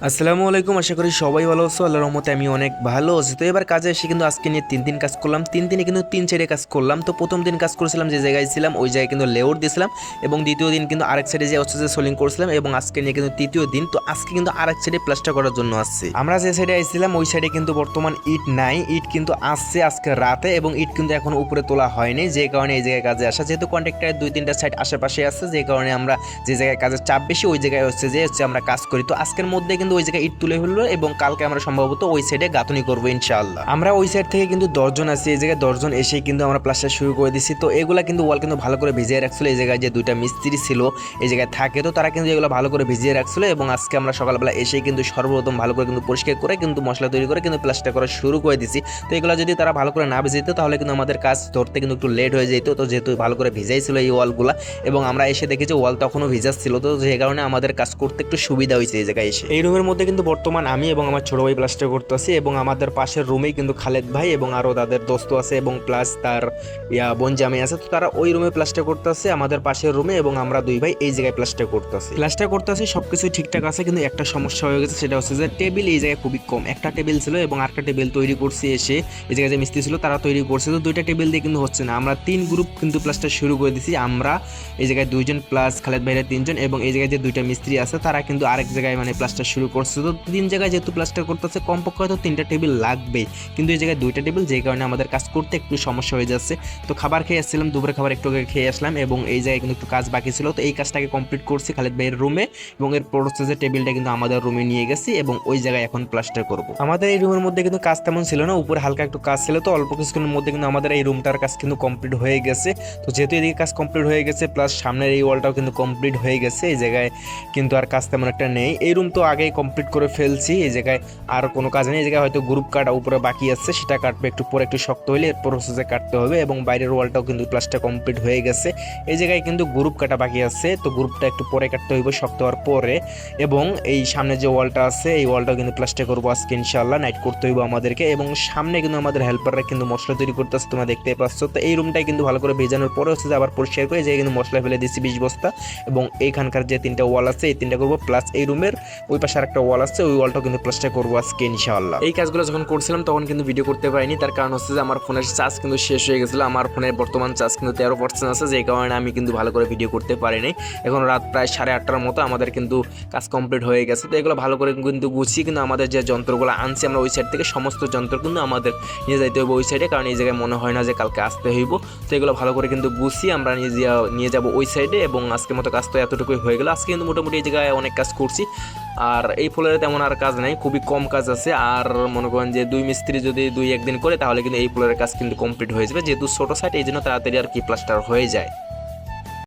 আসসালামু আলাইকুম, আশা করি সবাই ভালো আছো। আল্লাহর রহমতে আমি অনেক ভালো আছি। তো এবার কাজে এসে কিন্তু আজকে নিয়ে 3 দিন কাজ করলাম। 3 দিনে কিন্তু 3 সাইডে কাজ করলাম। তো প্রথম দিন কাজ করেছিলাম যে জায়গায় ছিলাম ওই জায়গায় কিন্তু লেআউট দিয়েছিলাম, এবং দ্বিতীয় দিন কিন্তু আরেক সাইডে যে হচ্ছে যে সোলিং করছিলাম, এবং আজকে নিয়ে কিন্তু তৃতীয় দিন। তো আজকে কিন্তু আরেক সাইডে প্লাস্টার করার জন্য আসছে। আমরা যে সাইডে আইছিলাম ওই সাইডে কিন্তু বর্তমান ইট নাই, ইট কিন্তু আসছে আজকে রাতে, এবং ইট কিন্তু এখন উপরে তোলা হয়নি, যে কারণে এই জায়গায় কাজে আসা। যেহেতু কন্ট্রাক্টরের 2-3টা সাইড আশেপাশে আছে, যে কারণে আমরা যে জায়গায় কাজের চাপ বেশি ওই জায়গায় হচ্ছে আমরা কাজ করি। তো আজকের মধ্যে কিন্তু ওই জায়গায় ইট তুলে ফেললো, এবং কালকে আমরা সম্ভবত ওই সাইডে গাঁথনি করবো ইনশাআল্লাহ। আমরা ওই সাইড থেকে কিন্তু 10 জন আছি, এই জায়গায় 10 জন এসে কিন্তু আমরা প্লাস্টার শুরু করে দিচ্ছি। তো এগুলা কিন্তু ওয়াল কিন্তু ভালো করে ভিজিয়ে রাখছিল। এই জায়গায় যে 2টা মিস্ত্রি ছিল এই জায়গায় থাকে, তো তারা কিন্তু এগুলো ভালো করে ভিজিয়ে রাখছিল, এবং আজকে আমরা সকালবেলা এসে কিন্তু সর্বপ্রথম ভালো করে কিন্তু পরিষ্কার করে কিন্তু মশলা তৈরি করে কিন্তু প্লাস্টার করা শুরু করে দিছি। তো এগুলো যদি তারা ভালো করে না ভিজিয়ে দিত তাহলে কিন্তু আমাদের কাজ ধরতে কিন্তু একটু লেট হয়ে যেত। তো যেহেতু ভালো করে ভিজাইছিল এই ওয়ালগুলা, এবং আমরা এসে দেখেছি ওয়াল তখনও ভিজাচ্ছিল, তো যে কারণে আমাদের কাজ করতে একটু সুবিধা হয়েছে এই জায়গায় এসে। এই রুমের মধ্যে কিন্তু বর্তমান আমি এবং আমার ছোট ভাই প্লাস্টার করতেছি, এবং আমাদের পাশের রুমেই কিন্তু খালেদ ভাই এবং আরও তাদের দোস্ত আছে, এবং প্লাস তার বোন জামাই আছে। তো তারা ওই রুমে প্লাস্টার করতেছে আমাদের পাশের রুমে, এবং আমরা দুই ভাই এই জায়গায় প্লাস্টার করতেছি সবকিছু ঠিকঠাক আছে। কিন্তু একটা সমস্যা হয়ে গেছে, সেটা হচ্ছে যে টেবিল এই জায়গায় খুবই কম। একটা টেবিল ছিল এবং আরেকটা টেবিল তৈরি করছি এসে, এই জায়গায় যে মিস্ত্রি ছিল তারা তৈরি করছে। তো 2টা টেবিল দিয়ে কিন্তু হচ্ছে না। আমরা 3 গ্রুপ কিন্তু প্লাস্টার শুরু করে দিছি। আমরা এই জায়গায় 2 জন প্লাস খালেদ ভাইরা 3 জন, এবং এই জায়গায় যে 2টা মিস্ত্রি আছে তারা কিন্তু আরেক জায়গায় মানে প্লাস্টার শুরু করছে। তো 3 জায়গায় যেহেতু প্লাস্টার করতেছে কমপক্ষে হয়তো 3টা টেবিল লাগবেই, কিন্তু এই জায়গায় 2টা টেবিল, যে কারণে আমাদের কাজ করতে একটু সমস্যা হয়ে যাচ্ছে। তো খাবার খেয়ে আসছিলাম, দুপুরে খাবার একটু আগে খেয়ে আসলাম, এবং এই জায়গায় কিন্তু একটু কাজ বাকি ছিল। তো এই কাজটাকে কমপ্লিট করছি খালেদ ভাইয়ের রুমে, এবং এরপর হচ্ছে যে টেবিলটা কিন্তু আমাদের রুমে নিয়ে গেছি, এবং ওই জায়গায় এখন প্লাস্টার করব। আমাদের এই রুমের মধ্যে কিন্তু কাজ তেমন ছিল না, উপরে হালকা একটু কাজ ছিল। তো অল্প কিছুক্ষণের মধ্যে কিন্তু আমাদের এই রুমটার কাজ কিন্তু কমপ্লিট হয়ে গেছে। তো যেহেতু এদিকে কাজ কমপ্লিট হয়ে গেছে, প্লাস সামনের এই ওয়ালটাও কিন্তু কমপ্লিট হয়ে গেছে, এই জায়গায় কিন্তু আর কাজ তেমন একটা নেই। এই রুম তো আগেই কমপ্লিট করে ফেলছি, এই জায়গায় আর কোনো কাজ নেই। এই জায়গায় হয়তো গ্রুপ কাটা উপরে বাকি আছে, সেটা কাটবে একটু পরে, একটু শক্ত হলে এরপর হচ্ছে কাটতে হবে, এবং বাইরের ওয়ালটাও কিন্তু প্লাস্টার কমপ্লিট হয়ে গেছে। এই জায়গায় কিন্তু গ্রুপ কাটা বাকি আছে, তো গ্রুপটা একটু পরে কাটতে হইব শক্ত হওয়ার পরে। এবং এই সামনে যে ওয়ালটা আছে এই ওয়ালটাও কিন্তু প্লাস্টার করবো আজকে ইনশাআল্লাহ, নাইট করতে হইব আমাদেরকে। এবং সামনে কিন্তু আমাদের হেল্পাররা কিন্তু মশলা তৈরি করতেছে, তোমরা দেখতে পাচ্ছ। তো এই রুমটাই কিন্তু ভালো করে ভেজানোর পরে হচ্ছে যে আবার পরিষ্কার করে যে কিন্তু মশলা ফেলে দিচ্ছি 20 বস্তা, এবং এইখানকার যে 3টা ওয়াল আছে এই 3টা করবো, প্লাস এই রুমের ওই পাশে আরেকটা ওয়াল আছে ওই ওয়ালটাও কিন্তু প্লাস্টার করবো আজকে ইনশাআল্লাহ। এই কাজগুলো যখন করছিলাম তখন কিন্তু ভিডিও করতে পারিনি, তার কারণ হচ্ছে যে আমার ফোনের চার্জ কিন্তু শেষ হয়ে গেছিলো। আমার ফোনের বর্তমান চার্জ কিন্তু 13% আছে, যে কারণে আমি কিন্তু ভালো করে ভিডিও করতে পারিনি। এখন রাত প্রায় 8:30টার মতো, আমাদের কিন্তু কাজ কমপ্লিট হয়ে গেছে। তো এগুলো ভালো করে কিন্তু গুছিয়ে কিন্তু আমাদের যে যন্ত্রগুলো আনছি আমরা ওই সাইড থেকে, সমস্ত যন্ত্র কিন্তু আমাদের নিয়ে যাইতে হবে ওই সাইডে, কারণ এই জায়গায় মনে হয় না যে কালকে আসতে হইব। তো এগুলো ভালো করে কিন্তু গুছিয়ে আমরা নিয়ে যাবো ওই সাইডে, এবং আজকের মতো কাজ তো এতটুকুই হয়ে গেলো। আজকে কিন্তু মোটামুটি এই জায়গায় অনেক কাজ করছি, আর এই ফ্লোরে তেমন আর কাজ নাই, খুবই কম কাজ আছে। আর মনে করেন যে 2 মিস্ত্রি যদি 2-1 দিন করে তাহলে কিন্তু এই ফ্লোরের কাজ কিন্তু কমপ্লিট হয়ে যাবে, যেহেতু ছোটো সাইড এই জন্য তাড়াতাড়ি আর কি প্লাস্টার হয়ে যায়।